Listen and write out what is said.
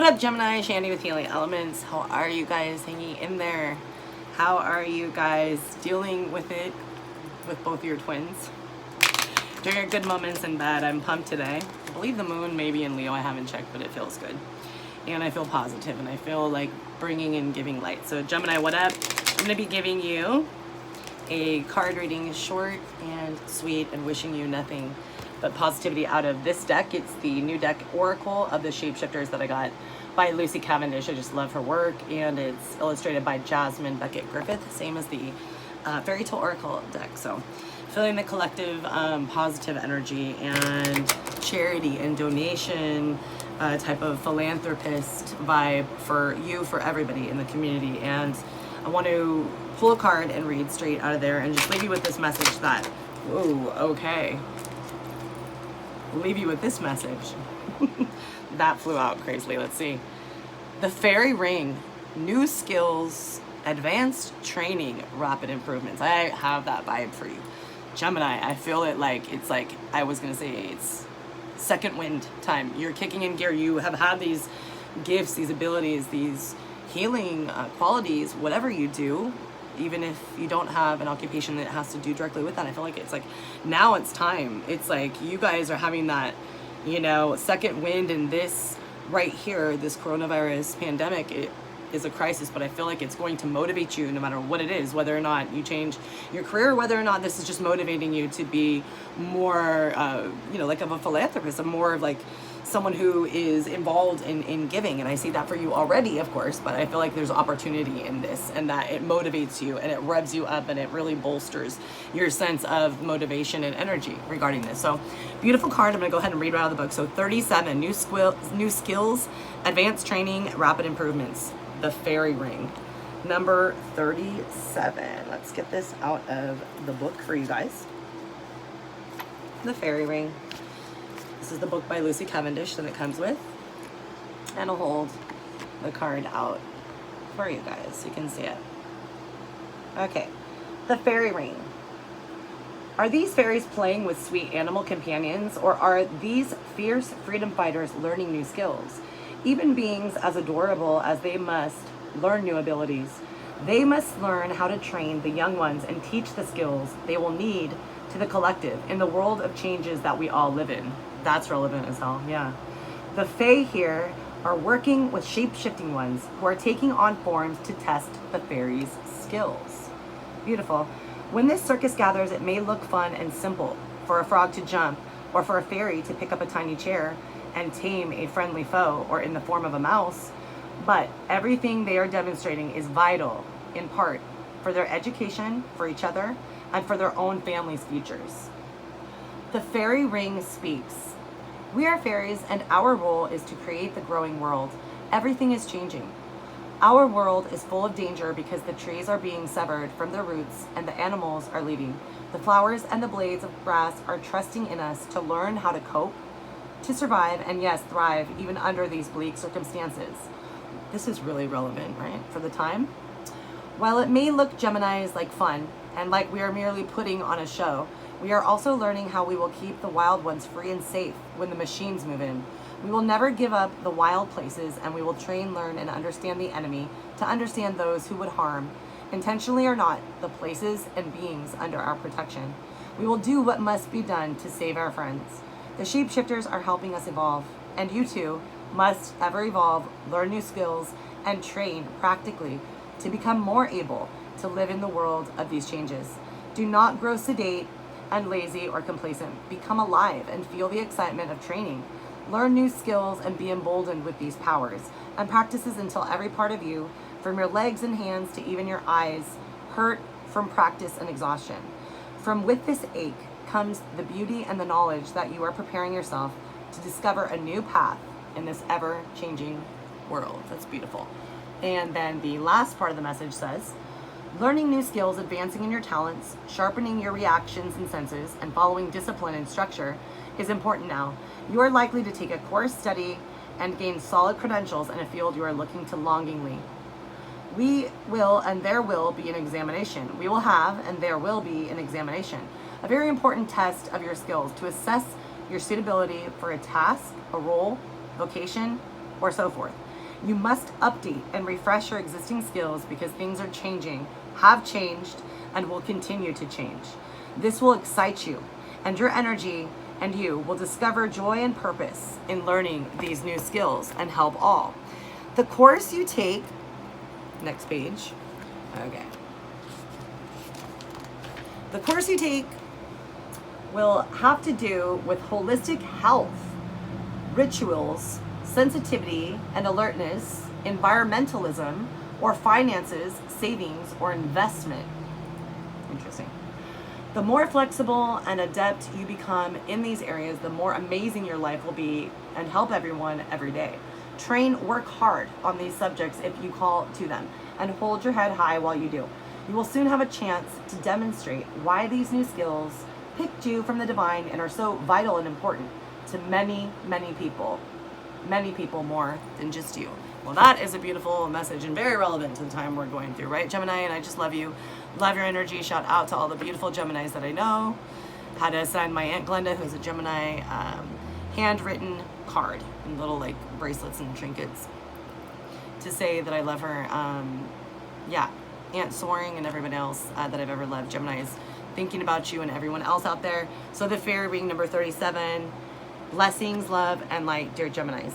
What up, Gemini? Shandy with Healing Elements. How are you guys hanging in there? How are you guys dealing with it with both your twins? During your good moments and bad, I'm pumped today. I believe the moon may be in Leo. I haven't checked, but it feels good. And I feel positive, and I feel like bringing and giving light. So Gemini, what up? I'm going to be giving you a card reading, short and sweet, and wishing you nothing but positivity out of this deck. It's the new deck Oracle of the Shapeshifters that I got by Lucy Cavendish. I just love her work, and it's illustrated by Jasmine Beckett Griffith, same as the Fairy Tale Oracle deck. So feeling the collective positive energy and charity and donation type of philanthropist vibe for you, for everybody in the community. And I want to pull a card and read straight out of there and just leave you with this message that, whoa, okay. Leave you with this message. That flew out crazily. Let's see. The fairy ring, new skills, advanced training, rapid improvements. I have that vibe for you. Gemini, I feel it like, it's like, I was going to say it's second wind time. You're kicking in gear. You have had these gifts, these abilities, these healing qualities, whatever you do, even if you don't have an occupation that has to do directly with that. I feel like it's like, now it's time. It's like you guys are having that, you know, second wind, and this right here, this coronavirus pandemic, it is a crisis, but I feel like it's going to motivate you no matter what it is, whether or not you change your career, whether or not this is just motivating you to be more, you know, like of a philanthropist, a more of like someone who is involved in giving. And I see that for you already, of course, but I feel like there's opportunity in this, and that it motivates you and it revs you up, and it really bolsters your sense of motivation and energy regarding this. So beautiful card. I'm gonna go ahead and read right out of the book. So 37, new skills, advanced training, rapid improvements. The fairy ring, number 37. Let's get this out of the book for you guys. The fairy ring. This is the book by Lucy Cavendish that it comes with. And I'll hold the card out for you guys so you can see it. Okay, the fairy ring. Are these fairies playing with sweet animal companions, or are these fierce freedom fighters learning new skills? Even beings as adorable as they must learn new abilities, they must learn how to train the young ones and teach the skills they will need to the collective in the world of changes that we all live in. That's relevant as hell, yeah. The Fae here are working with shape-shifting ones who are taking on forms to test the fairies' skills. Beautiful. When this circus gathers, it may look fun and simple for a frog to jump, or for a fairy to pick up a tiny chair and tame a friendly foe, or in the form of a mouse, but everything they are demonstrating is vital, in part, for their education, for each other, and for their own families' futures. The fairy ring speaks. We are fairies, and our role is to create the growing world. Everything is changing. Our world is full of danger because the trees are being severed from their roots and the animals are leaving. The flowers and the blades of grass are trusting in us to learn how to cope, to survive, and yes, thrive even under these bleak circumstances. This is really relevant, right, for the time? While it may look, Geminis, like fun and like we are merely putting on a show, we are also learning how we will keep the wild ones free and safe when the machines move in. We will never give up the wild places, and we will train, learn, and understand the enemy to understand those who would harm, intentionally or not, the places and beings under our protection. We will do what must be done to save our friends. The shapeshifters are helping us evolve, and you too must ever evolve, learn new skills, and train practically to become more able to live in the world of these changes. Do not grow sedate and lazy or complacent. Become alive and feel the excitement of training. Learn new skills and be emboldened with these powers and practices until every part of you, from your legs and hands to even your eyes, hurt from practice and exhaustion. From with this ache comes the beauty and the knowledge that you are preparing yourself to discover a new path in this ever-changing world. That's beautiful. And then the last part of the message says, learning new skills, advancing in your talents, sharpening your reactions and senses, and following discipline and structure is important now. You are likely to take a course, study, and gain solid credentials in a field you are looking to longingly. We will, and there will be an examination. We will have, and there will be an examination. A very important test of your skills to assess your suitability for a task, a role, vocation, or so forth. You must update and refresh your existing skills because things are changing, have changed, and will continue to change. This will excite you, and your energy and you will discover joy and purpose in learning these new skills and help all. The course you take, next page, okay. The course you take will have to do with holistic health, rituals, sensitivity and alertness, environmentalism, or finances, savings, or investment. Interesting. The more flexible and adept you become in these areas, the more amazing your life will be and help everyone every day. Train, work hard on these subjects if you call to them, and hold your head high while you do. You will soon have a chance to demonstrate why these new skills picked you from the divine and are so vital and important to many, many people more than just you. Well, that is a beautiful message and very relevant to the time we're going through, right, Gemini? And I just love you. Love your energy. Shout out to all the beautiful Geminis that I know. Had to sign my Aunt Glenda, who's a Gemini, handwritten card and little like bracelets and trinkets to say that I love her. Yeah, Aunt Soaring and everyone else that I've ever loved. Gemini is thinking about you and everyone else out there. So the fairy ring number 37, blessings, love, and light, dear Geminis.